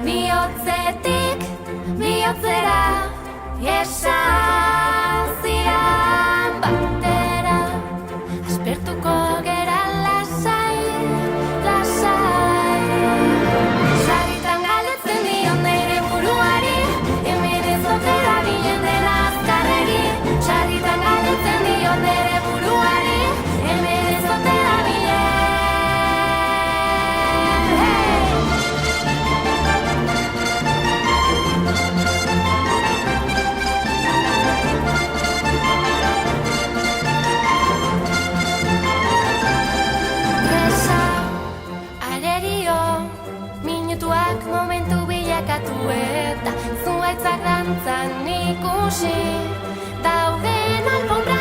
Bihotzetik bihotzera esazian batera aspertuko gera lasai, lasai. Sarritan galetzen dion nire buruari, hemen ez ote dabilen dena azkarregi. Sarritan galetzen dion nire buruari, hemen ez ote dabilen. Presa, arerio, minutuak momentu bilakatu eta zuaitzak dantzan ikusi dauden alfombra